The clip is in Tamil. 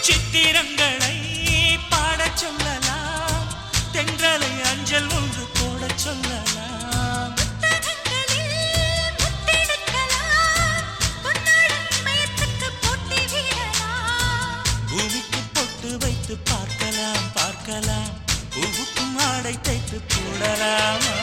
சித்திரங்களை பாடச் சொல்லலாம், தென்றலை அஞ்சல் ஒன்று போடச் சொல்லலாம். பூமிக்கு பொட்டு வைத்து பார்க்கலாம் பார்க்கலாம், பூவுக்கும் ஆடை தைத்து போடலாமா?